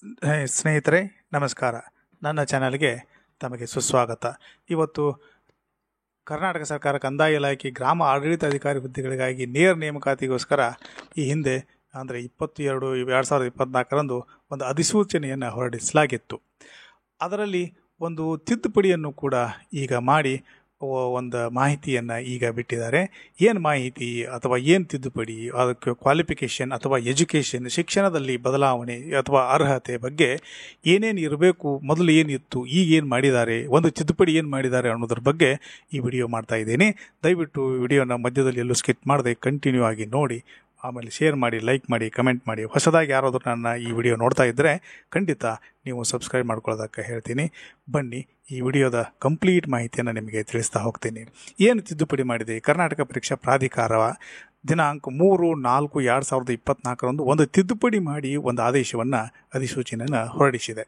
ಸ್ನೇಹಿತರೆ ನಮಸ್ಕಾರ. ನನ್ನ ಚಾನಲ್ಗೆ ತಮಗೆ ಸುಸ್ವಾಗತ. ಇವತ್ತು ಕರ್ನಾಟಕ ಸರ್ಕಾರ ಕಂದಾಯ ಇಲಾಖೆ ಗ್ರಾಮ ಆಡಳಿತಾಧಿಕಾರಿ ಹುದ್ದೆಗಳಿಗಾಗಿ ನೇರ ನೇಮಕಾತಿಗೋಸ್ಕರ ಈ ಹಿಂದೆ ಅಂದರೆ 22/2024 ಒಂದು ಅಧಿಸೂಚನೆಯನ್ನು ಹೊರಡಿಸಲಾಗಿತ್ತು. ಅದರಲ್ಲಿ ಒಂದು ತಿದ್ದುಪಡಿಯನ್ನು ಕೂಡ ಈಗ ಮಾಡಿ ಒಂದು ಮಾಹಿತಿಯನ್ನು ಈಗ ಬಿಟ್ಟಿದ್ದಾರೆ. ಏನು ಮಾಹಿತಿ ಅಥವಾ ಏನು ತಿದ್ದುಪಡಿ, ಅದಕ್ಕೆ ಕ್ವಾಲಿಫಿಕೇಷನ್ ಅಥವಾ ಎಜುಕೇಷನ್, ಶಿಕ್ಷಣದಲ್ಲಿ ಬದಲಾವಣೆ ಅಥವಾ ಅರ್ಹತೆ ಬಗ್ಗೆ ಏನೇನು ಇರಬೇಕು, ಮೊದಲು ಏನಿತ್ತು, ಈಗ ಏನು ಮಾಡಿದ್ದಾರೆ, ಒಂದು ತಿದ್ದುಪಡಿ ಏನು ಮಾಡಿದ್ದಾರೆ ಅನ್ನೋದ್ರ ಬಗ್ಗೆ ಈ ವಿಡಿಯೋ ಮಾಡ್ತಾ ಇದ್ದೀನಿ. ದಯವಿಟ್ಟು ವಿಡಿಯೋನ ಮಧ್ಯದಲ್ಲಿ ಎಲ್ಲೂ ಸ್ಕಿಪ್ ಮಾಡದೆ ಕಂಟಿನ್ಯೂ ಆಗಿ ನೋಡಿ, ಆಮೇಲೆ ಶೇರ್ ಮಾಡಿ, ಲೈಕ್ ಮಾಡಿ, ಕಮೆಂಟ್ ಮಾಡಿ. ಹೊಸದಾಗಿ ಯಾರಾದರೂ ನನ್ನ ಈ ವಿಡಿಯೋ ನೋಡ್ತಾ ಇದ್ದರೆ ಖಂಡಿತ ನೀವು ಸಬ್ಸ್ಕ್ರೈಬ್ ಮಾಡ್ಕೊಳ್ಳೋದಕ್ಕೆ ಹೇಳ್ತೀನಿ. ಬನ್ನಿ ಈ ವಿಡಿಯೋದ ಕಂಪ್ಲೀಟ್ ಮಾಹಿತಿಯನ್ನು ನಿಮಗೆ ತಿಳಿಸ್ತಾ ಹೋಗ್ತೀನಿ. ಏನು ತಿದ್ದುಪಡಿ ಮಾಡಿದೆ ಕರ್ನಾಟಕ ಪರೀಕ್ಷಾ ಪ್ರಾಧಿಕಾರ ದಿನಾಂಕ 3/4/2024 ಒಂದು ತಿದ್ದುಪಡಿ ಮಾಡಿ ಒಂದು ಆದೇಶವನ್ನು ಅಧಿಸೂಚನೆಯನ್ನು ಹೊರಡಿಸಿದೆ.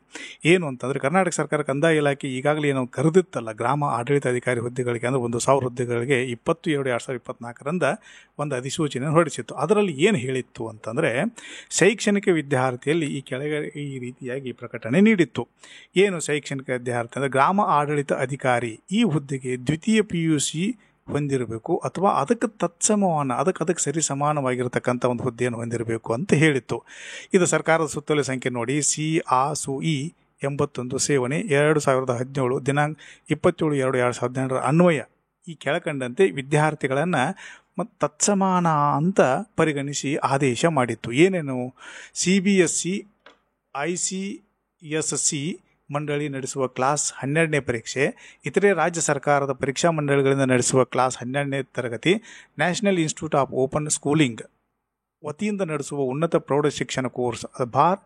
ಏನು ಅಂತಂದರೆ, ಕರ್ನಾಟಕ ಸರ್ಕಾರ ಕಂದಾಯ ಇಲಾಖೆ ಈಗಾಗಲೇ ಏನೋ ಕರೆದಿತ್ತಲ್ಲ ಗ್ರಾಮ ಆಡಳಿತಾಧಿಕಾರಿ ಹುದ್ದೆಗಳಿಗೆ, ಅಂದರೆ 1,000 ಹುದ್ದೆಗಳಿಗೆ 22/2024 ಒಂದು ಅಧಿಸೂಚನೆ ಹೊರಡಿಸಿತ್ತು. ಅದರಲ್ಲಿ ಏನು ಹೇಳಿತ್ತು ಅಂತಂದರೆ, ಶೈಕ್ಷಣಿಕ ವಿದ್ಯಾರ್ಥಿಯಲ್ಲಿ ಈ ರೀತಿಯಾಗಿ ಪ್ರಕಟಣೆ ನೀಡಿತ್ತು. ಏನು ಶೈಕ್ಷಣಿಕ ವಿದ್ಯಾರ್ಥಿ ಅಂದರೆ, ಗ್ರಾಮ ಆಡಳಿತ ಅಧಿಕಾರಿ ಈ ಹುದ್ದೆಗೆ ದ್ವಿತೀಯ PUC ಹೊಂದಿರಬೇಕು ಅಥವಾ ಅದಕ್ಕೆ ತತ್ಸಮವಾನ ಅದಕ್ಕೆ ಸರಿ ಸಮಾನವಾಗಿರತಕ್ಕಂಥ ಒಂದು ಹುದ್ದೆಯನ್ನು ಹೊಂದಿರಬೇಕು ಅಂತ ಹೇಳಿತ್ತು. ಇದು ಸರ್ಕಾರದ ಸುತ್ತೋಲೆ ಸಂಖ್ಯೆ ನೋಡಿ CASUE 81 ಸೇವನೆ 2017 ದಿನಾಂಕ 27/2/2017 ಅನ್ವಯ ಈ ಕೆಳಕಂಡಂತೆ ವಿದ್ಯಾರ್ಥಿಗಳನ್ನು ತತ್ಸಮಾನ ಅಂತ ಪರಿಗಣಿಸಿ ಆದೇಶ ಮಾಡಿತ್ತು. ಏನೇನು? CBSE ICSC ಮಂಡಳಿ ನಡೆಸುವ ಕ್ಲಾಸ್ 12ನೇ ಪರೀಕ್ಷೆ, ಇತರೆ ರಾಜ್ಯ ಸರ್ಕಾರದ ಪರೀಕ್ಷಾ ಮಂಡಳಿಗಳಿಂದ ನಡೆಸುವ ಕ್ಲಾಸ್ 12ನೇ ತರಗತಿ, national institute of open schooling ವತಿಯಿಂದ ನಡೆಸುವ ಉನ್ನತ ಪ್ರೌಢ ಶಿಕ್ಷಣ ಕೋರ್ಸ್ ಬಾರ್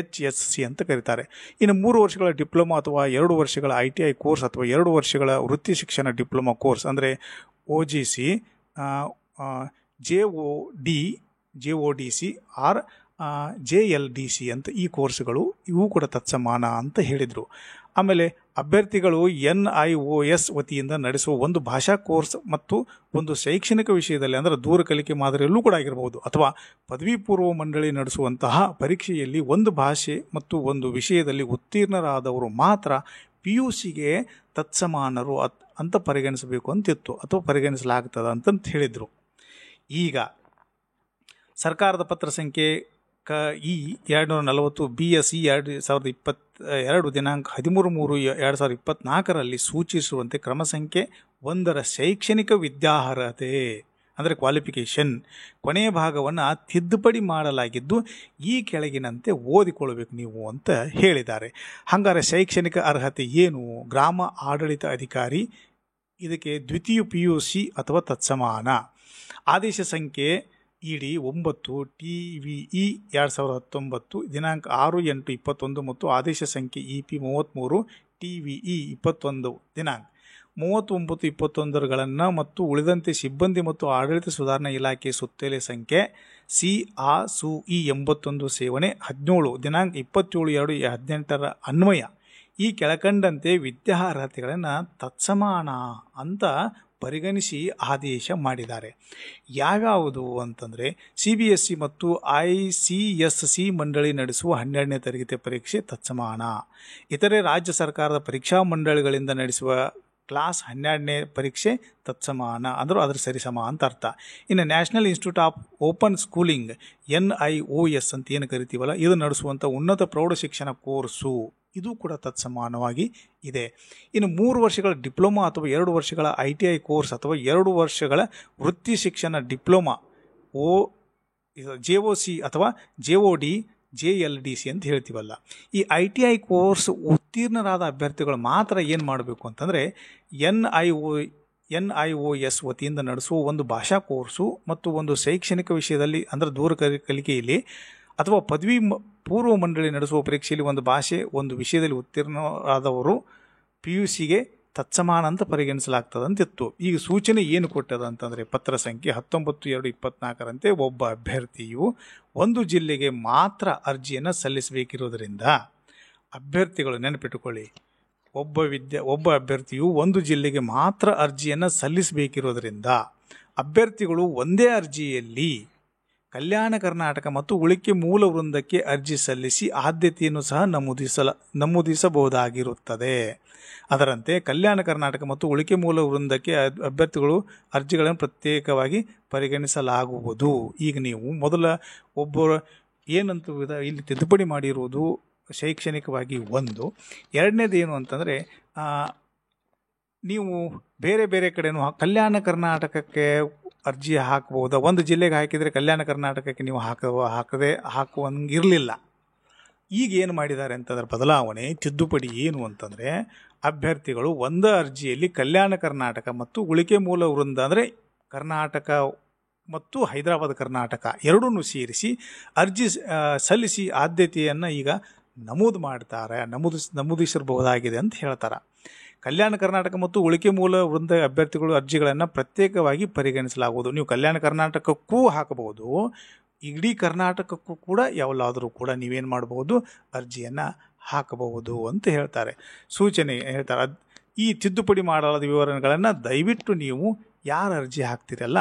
HSC ಅಂತ ಕರೀತಾರೆ. ಇನ್ನು 3 ವರ್ಷಗಳ ಡಿಪ್ಲೊಮಾ ಅಥವಾ 2 ವರ್ಷಗಳ ITI ಕೋರ್ಸ್ ಅಥವಾ 2 ವರ್ಷಗಳ ವೃತ್ತಿ ಶಿಕ್ಷಣ ಡಿಪ್ಲೊಮಾ ಕೋರ್ಸ್ ಅಂದರೆ OGC, JODC ಆರ್ JLDC ಅಂತ ಈ ಕೋರ್ಸ್ಗಳು ಇವು ಕೂಡ ತತ್ಸಮಾನ ಅಂತ ಹೇಳಿದರು. ಆಮೇಲೆ ಅಭ್ಯರ್ಥಿಗಳು NIOS ವತಿಯಿಂದ ನಡೆಸುವ ಒಂದು ಭಾಷಾ ಕೋರ್ಸ್ ಮತ್ತು ಒಂದು ಶೈಕ್ಷಣಿಕ ವಿಷಯದಲ್ಲಿ ಅಂದರೆ ದೂರ ಕಲಿಕೆ ಮಾದರಿಯಲ್ಲೂ ಕೂಡ ಆಗಿರಬಹುದು, ಅಥವಾ ಪದವಿ ಪೂರ್ವ ಮಂಡಳಿ ನಡೆಸುವಂತಹ ಪರೀಕ್ಷೆಯಲ್ಲಿ ಒಂದು ಭಾಷೆ ಮತ್ತು ಒಂದು ವಿಷಯದಲ್ಲಿ ಉತ್ತೀರ್ಣರಾದವರು ಮಾತ್ರ PUCಗೆ ತತ್ಸಮಾನರು ಅಂತ ಪರಿಗಣಿಸಬೇಕು ಅಂತಿತ್ತು, ಅಥವಾ ಪರಿಗಣಿಸಲಾಗ್ತದೆ ಅಂತಂತ ಹೇಳಿದರು. ಈಗ ಸರ್ಕಾರದ ಪತ್ರ ಸಂಖ್ಯೆ E240 BSE 2022 ದಿನಾಂಕ 13/3/2024 ಸೂಚಿಸುವಂತೆ ಕ್ರಮ ಸಂಖ್ಯೆ 1 ಶೈಕ್ಷಣಿಕ ವಿದ್ಯಾರ್ಹತೆ ಅಂದರೆ ಕ್ವಾಲಿಫಿಕೇಷನ್ ಕೊನೆಯ ಭಾಗವನ್ನು ತಿದ್ದುಪಡಿ ಮಾಡಲಾಗಿದ್ದು ಈ ಕೆಳಗಿನಂತೆ ಓದಿಕೊಳ್ಳಬೇಕು ನೀವು ಅಂತ ಹೇಳಿದ್ದಾರೆ. ಹಾಗಾದರೆ ಶೈಕ್ಷಣಿಕ ಅರ್ಹತೆ ಏನು? ಗ್ರಾಮ ಆಡಳಿತ ಅಧಿಕಾರಿ ಇದಕ್ಕೆ ದ್ವಿತೀಯ PUC ಅಥವಾ ತತ್ಸಮಾನ. ಆದೇಶ ಸಂಖ್ಯೆ ED 9 TVE 2019 ದಿನಾಂಕ 6/8/21 ಮತ್ತು ಆದೇಶ ಸಂಖ್ಯೆ EP 33 TVE 21 ದಿನಾಂಕ 30/9/21 ಮತ್ತು ಉಳಿದಂತೆ ಸಿಬ್ಬಂದಿ ಮತ್ತು ಆಡಳಿತ ಸುಧಾರಣಾ ಇಲಾಖೆ ಸುತ್ತೋಲೆ ಸಂಖ್ಯೆ CASUE 81 ಸೇವನೆ 17 ದಿನಾಂಕ 27/2/2018 ಅನ್ವಯ ಈ ಕೆಳಕಂಡಂತೆ ವಿದ್ಯಾರ್ಹತೆಗಳನ್ನು ತತ್ಸಮಾನ ಅಂತ ಪರಿಗಣಿಸಿ ಆದೇಶ ಮಾಡಿದ್ದಾರೆ. ಯಾವ್ಯಾವುದು ಅಂತಂದರೆ, CBSE ಮತ್ತು ICSC ಮಂಡಳಿ ನಡೆಸುವ 12ನೇ ತರಗತಿ ಪರೀಕ್ಷೆ ತತ್ಸಮಾನ, ಇತರೆ ರಾಜ್ಯ ಸರ್ಕಾರದ ಪರೀಕ್ಷಾ ಮಂಡಳಿಗಳಿಂದ ನಡೆಸುವ ಕ್ಲಾಸ್ 12ನೇ ಪರೀಕ್ಷೆ ತತ್ಸಮಾನ ಅಂದ್ರೆ ಅದರ ಸರಿಸಮ ಅಂತ ಅರ್ಥ. ಇನ್ನು national institute of open schooling NIOS ಅಂತ ಏನು ಕರಿತೀವಲ್ಲ, ಇದು ನಡೆಸುವಂಥ ಉನ್ನತ ಪ್ರೌಢ ಶಿಕ್ಷಣ ಕೋರ್ಸು ಇದು ಕೂಡ ತತ್ಸಮಾನವಾಗಿ ಇದೆ. ಇನ್ನು 3 ವರ್ಷಗಳ ಡಿಪ್ಲೊಮಾ ಅಥವಾ 2 ವರ್ಷಗಳ ITI ಕೋರ್ಸ್ ಅಥವಾ 2 ವರ್ಷಗಳ ವೃತ್ತಿ ಶಿಕ್ಷಣ ಡಿಪ್ಲೊಮಾ JOC ಅಥವಾ JOD JLDC ಅಂತ ಹೇಳ್ತೀವಲ್ಲ, ಈ ITI ಕೋರ್ಸ್ ಉತ್ತೀರ್ಣರಾದ ಅಭ್ಯರ್ಥಿಗಳು ಮಾತ್ರ ಏನು ಮಾಡಬೇಕು ಅಂತಂದರೆ, NIOS ವತಿಯಿಂದ ನಡೆಸುವ ಒಂದು ಭಾಷಾ ಕೋರ್ಸು ಮತ್ತು ಒಂದು ಶೈಕ್ಷಣಿಕ ವಿಷಯದಲ್ಲಿ ಅಂದರೆ ದೂರ ಕಲಿಕೆಯಲ್ಲಿ ಅಥವಾ ಪದವಿ ಪೂರ್ವ ಮಂಡಳಿ ನಡೆಸುವ ಪರೀಕ್ಷೆಯಲ್ಲಿ ಒಂದು ಭಾಷೆ ಒಂದು ವಿಷಯದಲ್ಲಿ ಉತ್ತೀರ್ಣರಾದವರು PUCಗೆ ತತ್ಸಮಾನ ಅಂತ ಪರಿಗಣಿಸಲಾಗ್ತದೆ ಅಂತಿತ್ತು. ಈಗ ಸೂಚನೆ ಏನು ಕೊಟ್ಟದ ಅಂತಂದರೆ, ಪತ್ರ ಸಂಖ್ಯೆ 19/2/24 ಒಬ್ಬ ಅಭ್ಯರ್ಥಿಯು ಒಂದು ಜಿಲ್ಲೆಗೆ ಮಾತ್ರ ಅರ್ಜಿಯನ್ನು ಸಲ್ಲಿಸಬೇಕಿರೋದರಿಂದ ಅಭ್ಯರ್ಥಿಗಳು ನೆನಪಿಟ್ಟುಕೊಳ್ಳಿ, ಒಬ್ಬ ಅಭ್ಯರ್ಥಿಯು ಒಂದು ಜಿಲ್ಲೆಗೆ ಮಾತ್ರ ಅರ್ಜಿಯನ್ನು ಸಲ್ಲಿಸಬೇಕಿರೋದರಿಂದ ಅಭ್ಯರ್ಥಿಗಳು ಒಂದೇ ಅರ್ಜಿಯಲ್ಲಿ ಕಲ್ಯಾಣ ಕರ್ನಾಟಕ ಮತ್ತು ಉಳಿಕೆ ಮೂಲ ವೃಂದಕ್ಕೆ ಅರ್ಜಿ ಸಲ್ಲಿಸಿ ಆದ್ಯತೆಯನ್ನು ಸಹ ನಮೂದಿಸಬಹುದಾಗಿರುತ್ತದೆ. ಅದರಂತೆ ಕಲ್ಯಾಣ ಕರ್ನಾಟಕ ಮತ್ತು ಉಳಿಕೆ ಮೂಲ ವೃಂದಕ್ಕೆ ಅಭ್ಯರ್ಥಿಗಳು ಅರ್ಜಿಗಳನ್ನು ಪ್ರತ್ಯೇಕವಾಗಿ ಪರಿಗಣಿಸಲಾಗುವುದು. ಈಗ ನೀವು ಮೊದಲ ಒಬ್ಬರು ಏನಂತ ಇಲ್ಲಿ ತಿದ್ದುಪಡಿ ಮಾಡಿರುವುದು ಶೈಕ್ಷಣಿಕವಾಗಿ ಒಂದು. ಎರಡನೇದು ಏನು ಅಂತಂದರೆ, ನೀವು ಬೇರೆ ಬೇರೆ ಕಡೆನೂ ಕಲ್ಯಾಣ ಕರ್ನಾಟಕಕ್ಕೆ ಅರ್ಜಿ ಹಾಕ್ಬೋದಾ? ಒಂದು ಜಿಲ್ಲೆಗೆ ಹಾಕಿದರೆ ಕಲ್ಯಾಣ ಕರ್ನಾಟಕಕ್ಕೆ ನೀವು ಹಾಕುವಂಗಿರಲಿಲ್ಲ. ಈಗ ಏನು ಮಾಡಿದ್ದಾರೆ ಅಂತಂದ್ರೆ ಬದಲಾವಣೆ, ತಿದ್ದುಪಡಿ ಏನು ಅಂತಂದರೆ, ಅಭ್ಯರ್ಥಿಗಳು ಒಂದು ಅರ್ಜಿಯಲ್ಲಿ ಕಲ್ಯಾಣ ಕರ್ನಾಟಕ ಮತ್ತು ಉಳಿಕೆ ಮೂಲ ವೃಂದ ಅಂದರೆ ಕರ್ನಾಟಕ ಮತ್ತು ಹೈದರಾಬಾದ್ ಕರ್ನಾಟಕ ಎರಡನ್ನೂ ಸೇರಿಸಿ ಅರ್ಜಿ ಸಲ್ಲಿಸಿ ಆದ್ಯತೆಯನ್ನು ಈಗ ನಮೂದಿಸಿರಬಹುದಾಗಿದೆ ಅಂತ ಹೇಳ್ತಾರೆ. ಕಲ್ಯಾಣ ಕರ್ನಾಟಕ ಮತ್ತು ಉಳಿಕೆ ಮೂಲ ವೃಂದ ಅಭ್ಯರ್ಥಿಗಳು ಅರ್ಜಿಗಳನ್ನು ಪ್ರತ್ಯೇಕವಾಗಿ ಪರಿಗಣಿಸಲಾಗುವುದು. ನೀವು ಕಲ್ಯಾಣ ಕರ್ನಾಟಕಕ್ಕೂ ಹಾಕಬಹುದು, ಇಡೀ ಕರ್ನಾಟಕಕ್ಕೂ ಕೂಡ ಯಾವಲ್ಲಾದರೂ ಕೂಡ ನೀವೇನು ಮಾಡಬಹುದು, ಅರ್ಜಿಯನ್ನು ಹಾಕಬಹುದು ಅಂತ ಹೇಳ್ತಾರೆ. ಸೂಚನೆ ಹೇಳ್ತಾರೆ. ಈ ತಿದ್ದುಪಡಿ ಮಾಡಲಾದ ವಿವರಣೆಗಳನ್ನು ದಯವಿಟ್ಟು ನೀವು ಯಾರು ಅರ್ಜಿ ಹಾಕ್ತಿರಲ್ಲ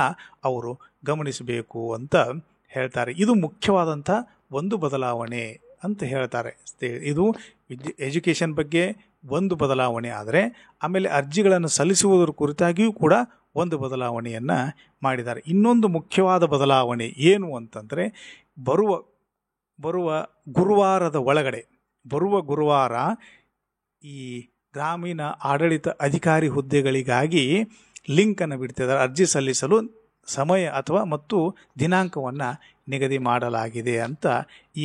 ಅವರು ಗಮನಿಸಬೇಕು ಅಂತ ಹೇಳ್ತಾರೆ. ಇದು ಮುಖ್ಯವಾದಂಥ ಒಂದು ಬದಲಾವಣೆ ಅಂತ ಹೇಳ್ತಾರೆ. ಇದು ಎಜುಕೇಷನ್ ಬಗ್ಗೆ ಒಂದು ಬದಲಾವಣೆ ಆದರೆ, ಆಮೇಲೆ ಅರ್ಜಿಗಳನ್ನು ಸಲ್ಲಿಸುವುದರ ಕುರಿತಾಗಿಯೂ ಕೂಡ ಒಂದು ಬದಲಾವಣೆಯನ್ನು ಮಾಡಿದ್ದಾರೆ. ಇನ್ನೊಂದು ಮುಖ್ಯವಾದ ಬದಲಾವಣೆ ಏನು ಅಂತಂದರೆ, ಬರುವ ಗುರುವಾರದ ಒಳಗಡೆ ಬರುವ ಗುರುವಾರ ಈ ಗ್ರಾಮೀಣ ಆಡಳಿತ ಅಧಿಕಾರಿ ಹುದ್ದೆಗಳಿಗಾಗಿ ಲಿಂಕನ್ನು ಬಿಡ್ತಿದ್ದಾರೆ. ಅರ್ಜಿ ಸಲ್ಲಿಸಲು ಸಮಯ ಮತ್ತು ದಿನಾಂಕವನ್ನು ನಿಗದಿ ಮಾಡಲಾಗಿದೆ ಅಂತ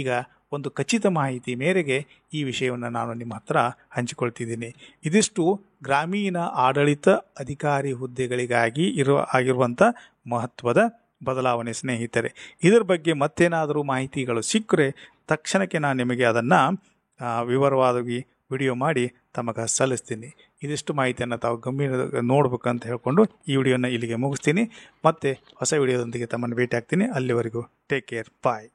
ಈಗ ಒಂದು ಖಚಿತ ಮಾಹಿತಿ ಮೇರೆಗೆ ಈ ವಿಷಯವನ್ನು ನಾನು ನಿಮ್ಮ ಹತ್ರ ಹಂಚಿಕೊಳ್ತಿದ್ದೀನಿ. ಇದಿಷ್ಟು ಗ್ರಾಮೀಣ ಆಡಳಿತ ಅಧಿಕಾರಿ ಹುದ್ದೆಗಳಿಗಾಗಿ ಆಗಿರುವಂಥ ಮಹತ್ವದ ಬದಲಾವಣೆ ಸ್ನೇಹಿತರೆ. ಇದರ ಬಗ್ಗೆ ಮತ್ತೇನಾದರೂ ಮಾಹಿತಿಗಳು ಸಿಕ್ಕರೆ ತಕ್ಷಣಕ್ಕೆ ನಾನು ನಿಮಗೆ ಅದನ್ನು ವಿವರವಾಗಿ ವಿಡಿಯೋ ಮಾಡಿ ತಮಗೆ ಸಲ್ಲಿಸ್ತೀನಿ. ಇದಿಷ್ಟು ಮಾಹಿತಿಯನ್ನು ತಾವು ಗಂಭೀರ ನೋಡ್ಬೇಕಂತ ಹೇಳ್ಕೊಂಡು ಈ ವಿಡಿಯೋನ ಇಲ್ಲಿಗೆ ಮುಗಿಸ್ತೀನಿ. ಮತ್ತೆ ಹೊಸ ವಿಡಿಯೋದೊಂದಿಗೆ ತಮ್ಮನ್ನು ಭೇಟಿ ಆಗ್ತೀನಿ. ಅಲ್ಲಿವರೆಗೂ ಟೇಕ್ ಕೇರ್, ಬಾಯ್.